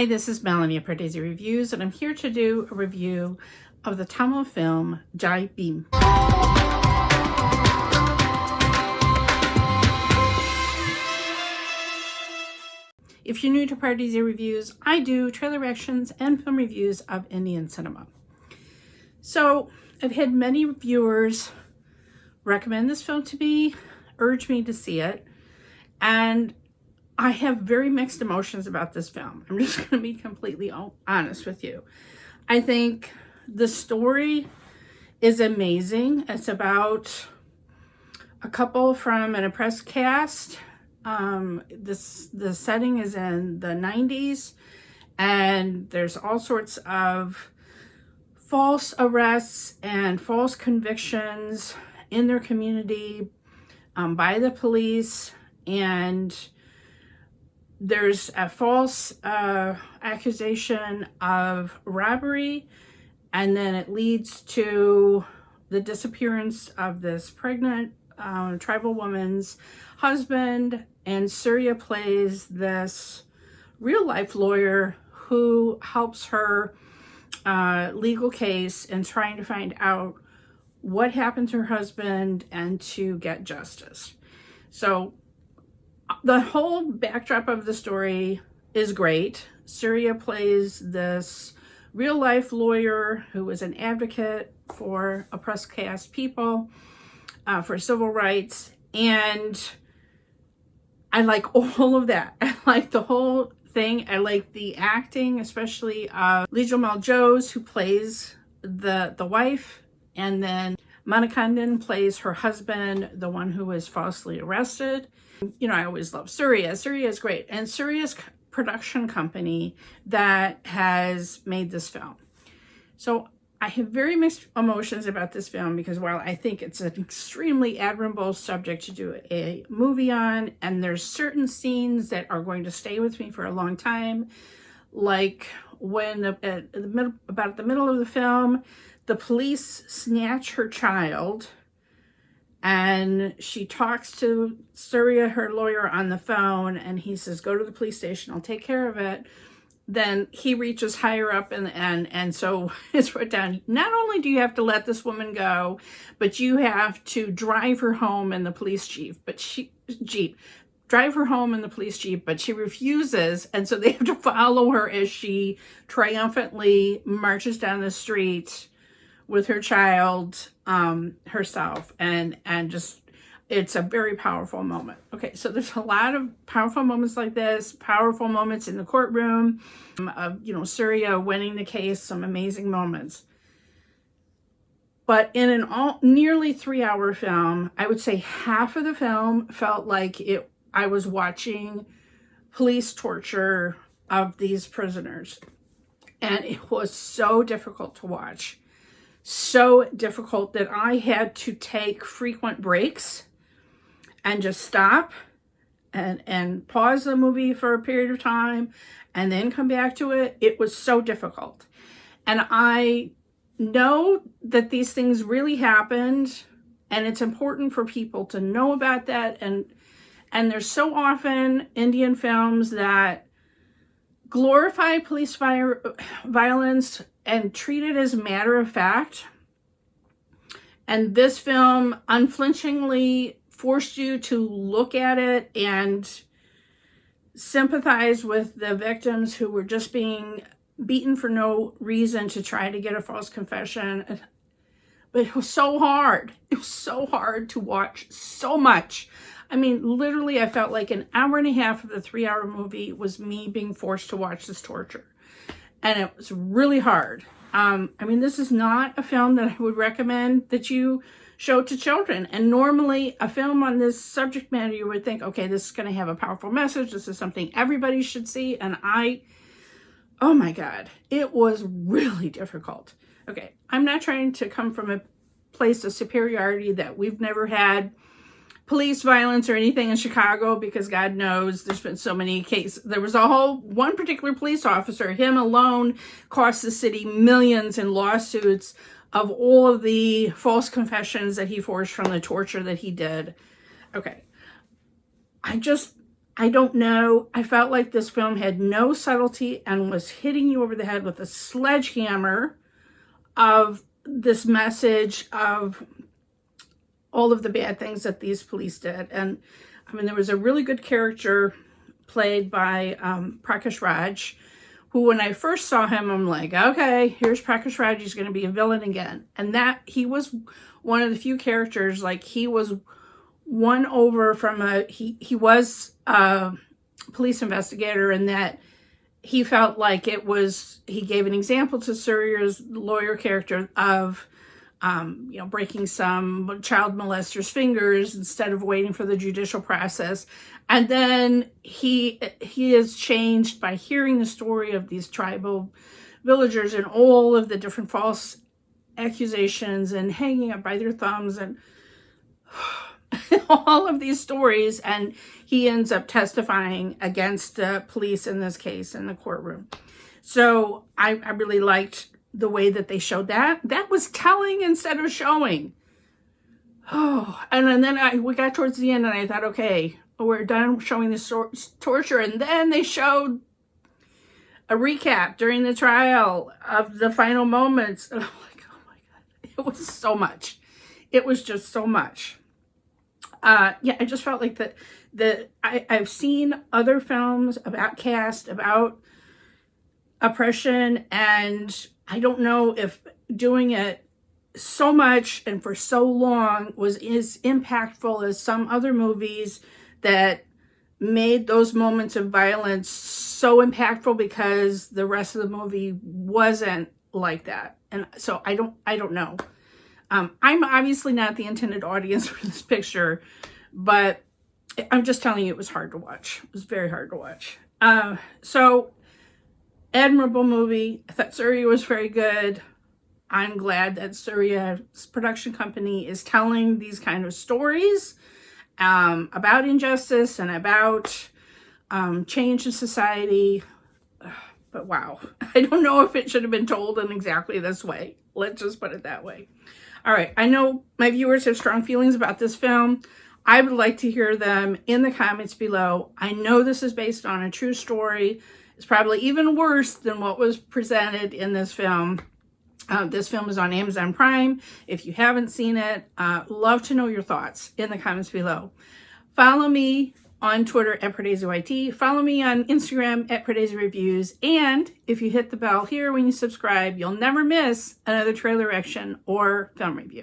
Hi, this is Melanie at Pardesi Reviews, and I'm here to do a review of the Tamil film Jai Bhim. If you're new to Pardesi Reviews, I do trailer reactions and film reviews of Indian cinema. So I've had many viewers recommend this film to me, urge me to see it, and I have very mixed emotions about this film. I'm just going to be completely honest with you. I think the story is amazing. It's about a couple from an oppressed caste. The setting is in the 90s, and there's all sorts of false arrests and false convictions in their community by the police, and there's a false accusation of robbery, and then it leads to the disappearance of this pregnant tribal woman's husband, and Suriya plays this real-life lawyer who helps her legal case and trying to find out what happened to her husband and to get justice. So the whole backdrop of the story is great. Suriya plays this real-life lawyer who is an advocate for oppressed caste people, for civil rights, and I like all of that. I like the whole thing. I like the acting, especially of Lijomol Jose, who plays the wife, and then Manikandan plays her husband, the one who was falsely arrested. You know, I always love Suriya. Suriya is great. And Suriya's production company that has made this film. So I have very mixed emotions about this film because while I think it's an extremely admirable subject to do a movie on, and there's certain scenes that are going to stay with me for a long time, like when about the middle of the film, the police snatch her child, and she talks to Suriya, her lawyer, on the phone, and he says, go to the police station, I'll take care of it. Then he reaches higher up, and so it's written down, not only do you have to let this woman go, but you have to drive her home in the police jeep, but she refuses, and so they have to follow her as she triumphantly marches down the street with her child herself, and just, it's a very powerful moment. Okay, so there's a lot of powerful moments like this, powerful moments in the courtroom of, you know, Suriya winning the case, some amazing moments. But in an nearly 3-hour film, I would say half of the film felt like I was watching police torture of these prisoners, and it was so difficult to watch. So difficult that I had to take frequent breaks and just stop and pause the movie for a period of time and then come back to it. It was so difficult. And I know that these things really happened, and it's important for people to know about that. And there's so often Indian films that glorify police violence and treat it as a matter of fact. And this film unflinchingly forced you to look at it and sympathize with the victims who were just being beaten for no reason to try to get a false confession. But it was so hard. It was so hard to watch so much. I mean, literally, I felt like an hour and a half of the 3-hour movie was me being forced to watch this torture. And it was really hard. I mean, this is not a film that I would recommend that you show to children. And normally, a film on this subject matter, you would think, okay, this is going to have a powerful message. This is something everybody should see. And oh my God, it was really difficult. Okay, I'm not trying to come from a place of superiority that we've never had police violence or anything in Chicago, because God knows there's been so many cases. There was one particular police officer, him alone cost the city millions in lawsuits of all of the false confessions that he forged from the torture that he did. Okay, I don't know. I felt like this film had no subtlety and was hitting you over the head with a sledgehammer of this message of all of the bad things that these police did. And I mean, there was a really good character played by Prakash Raj, who when I first saw him, I'm like, okay, here's Prakash Raj. He's going to be a villain again. And that he was one of the few characters, like he was won over from he was a police investigator, and that he felt like it was, he gave an example to Suriya's lawyer character of, breaking some child molester's fingers instead of waiting for the judicial process. And then he is changed by hearing the story of these tribal villagers and all of the different false accusations and hanging up by their thumbs and all of these stories. And he ends up testifying against the police in this case in the courtroom. So I really liked the way that they showed that. That was telling instead of showing. Oh, and then we got towards the end and I thought, okay, we're done showing this torture. And then they showed a recap during the trial of the final moments. And I'm like, oh my God, it was so much. It was just so much. I just felt like I've seen other films about caste, about oppression, and I don't know if doing it so much and for so long was as impactful as some other movies that made those moments of violence so impactful because the rest of the movie wasn't like that. And so I don't know. I'm obviously not the intended audience for this picture, but I'm just telling you, it was hard to watch. It was very hard to watch. So admirable movie. I thought Suriya was very good. I'm glad that Suriya's production company is telling these kind of stories about injustice and about change in society. But wow, I don't know if it should have been told in exactly this way. Let's just put it that way. All right, I know my viewers have strong feelings about this film. I would like to hear them in the comments below. I know this is based on a true story. It's probably even worse than what was presented in this film. This film is on Amazon Prime. If you haven't seen it, love to know your thoughts in the comments below. Follow me on Twitter at PardesiYT. Follow me on Instagram at Pardesi Reviews. And if you hit the bell here when you subscribe, you'll never miss another trailer reaction or film review.